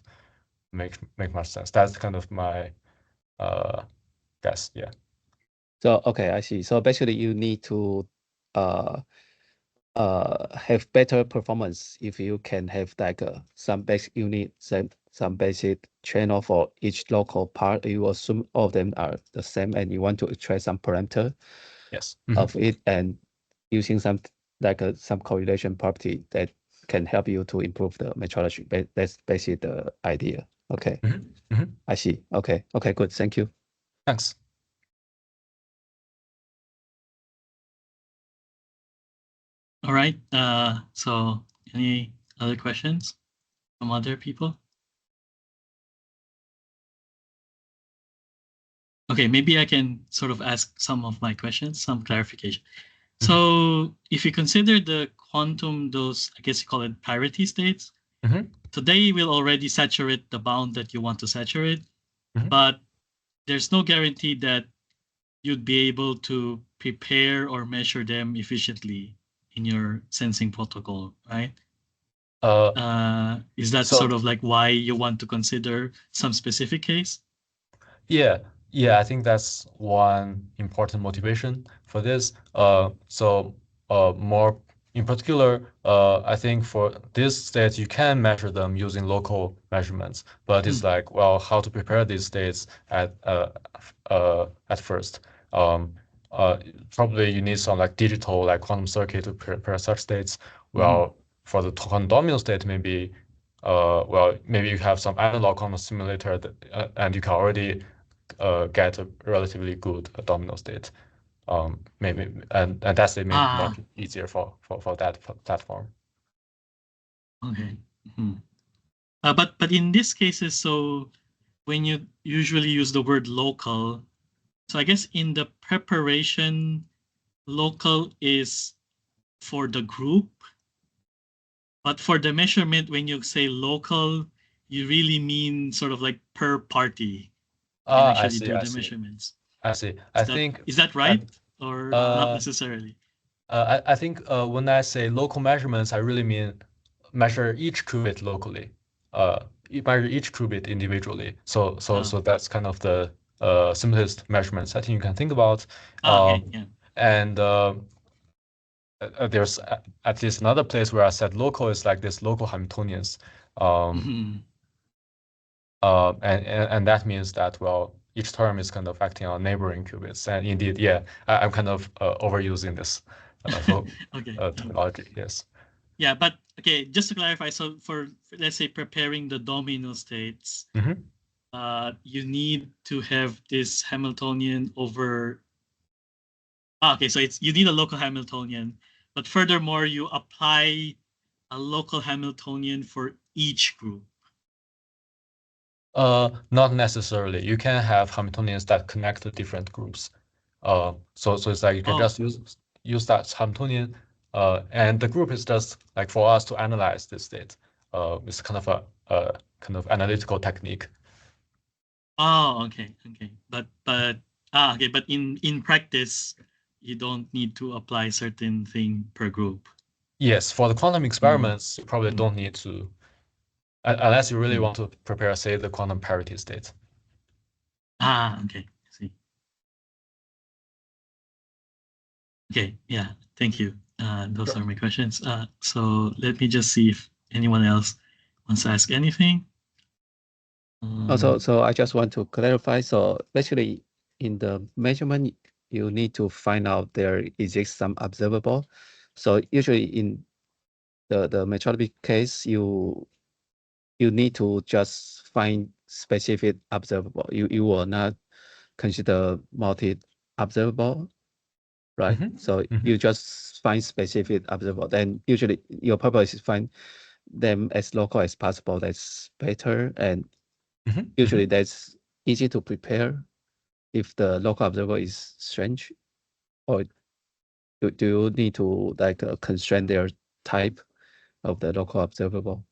make much sense. That's kind of my guess. Yeah. So okay, I see. So basically, you need to have better performance if you can have like some basic unit, some basic channel for each local part. You assume all of them are the same, and you want to extract some parameter Yes. of it, and using some like some correlation property that can help you to improve the metrology. That's basically the idea. Okay, Mm-hmm. I see. Okay, good. Thank you. Thanks. All right. So any other questions from other people? Okay, maybe I can sort of ask some of my questions, some clarification. So if you consider the quantum, those, I guess you call it parity states, so they will already saturate the bound that you want to saturate, but there's no guarantee that you'd be able to prepare or measure them efficiently in your sensing protocol, right? Is that so- sort of like why you want to consider some specific case? Yeah, I think that's one important motivation for this. More in particular, I think for this state, you can measure them using local measurements, but it's like, well, how to prepare these states at first. Probably you need some like digital like quantum circuit to prepare such states. Well, for the quantum domino state, maybe maybe you have some analog quantum simulator that, and you can already get a relatively good domino state. Maybe and that's it maybe much easier for that platform. Okay. But in these cases, so when you usually use the word local, so I guess in the preparation, local is for the group, but for the measurement, when you say local, you really mean sort of like per party. You can actually do the measurements. I see. Is that right or not necessarily? I think when I say local measurements, I really mean measure each qubit locally. You measure each qubit individually. So that's kind of the simplest measurement setting you can think about. Okay, yeah. And there's at least another place where I said local is like this local Hamiltonians. And that means that, well, each term is kind of acting on neighboring qubits. And indeed, yeah, I'm kind of overusing this terminology, yes. Yeah, but okay, just to clarify, so for let's say preparing the domino states, you need to have this Hamiltonian over. Okay, so you need a local Hamiltonian, but furthermore, you apply a local Hamiltonian for each group. Not necessarily. You can have Hamiltonians that connect to different groups. So it's like you can just use that Hamiltonian, and the group is just like for us to analyze this state. It's kind of a kind of analytical technique. Oh, okay. But in practice, you don't need to apply certain thing per group. Yes, for the quantum experiments, you probably don't need to, unless you really want to prepare, say, the quantum parity state. Okay. I see. Okay, yeah, thank you. Those are my questions. So let me just see if anyone else wants to ask anything. So I just want to clarify. So basically, in the measurement, you need to find out there exists some observable. So usually in the metrology case, you need to just find specific observable. You will not consider multi-observable, right? So you just find specific observable. Then usually your purpose is find them as local as possible. That's better, and usually that's easy to prepare if the local observable is strange, or do you need to like constrain their type of the local observable?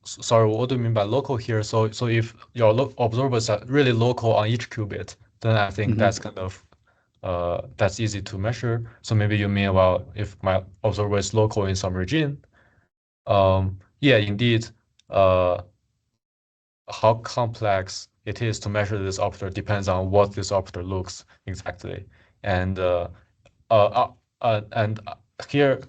Sorry, what do you mean by local here? So if your observers are really local on each qubit, then I think that's kind of that's easy to measure. So maybe you mean, well, if my observer is local in some region, yeah, indeed, how complex it is to measure this operator depends on what this operator looks exactly. And here,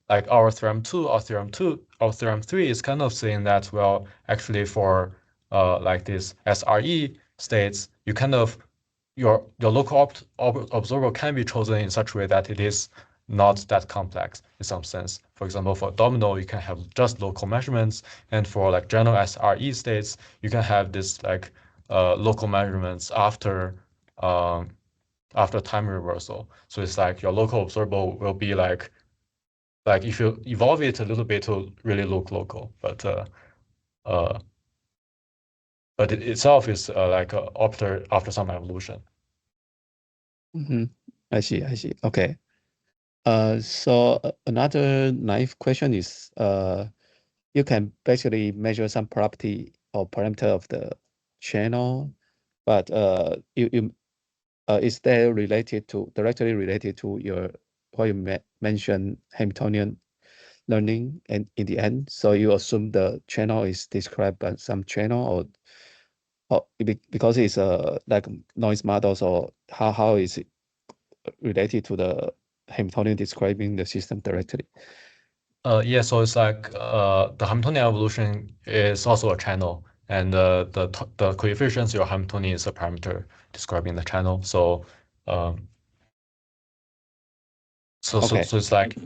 like our theorem 2, our theorem 3 is kind of saying that, well, actually for like this SRE states, you kind of your local observer can be chosen in such a way that it is not that complex in some sense. For example, for domino, you can have just local measurements, and for like general SRE states, you can have this like local measurements after time reversal. So it's like your local observable will be like if you evolve it a little bit to really look local, but it itself is like after some evolution. I see. Okay. So another naive question is, you can basically measure some property or parameter of the channel, but is that directly related to your what you mentioned Hamiltonian learning and in the end? So you assume the channel is described by some channel, or because it's like noise models, or how is it related to the Hamiltonian describing the system directly? Yeah, so it's like the Hamiltonian evolution is also a channel, and the coefficients your Hamiltonian is a parameter describing the channel. So Okay. so it's like.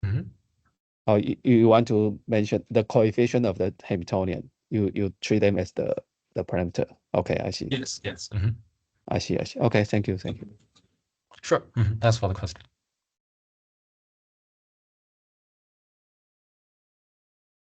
Mhm. Oh, you want to mention the coefficient of the Hamiltonian. You treat them as the parameter. Okay, I see. Yes. Mhm. I see. Okay, thank you. Sure. Thanks for the question.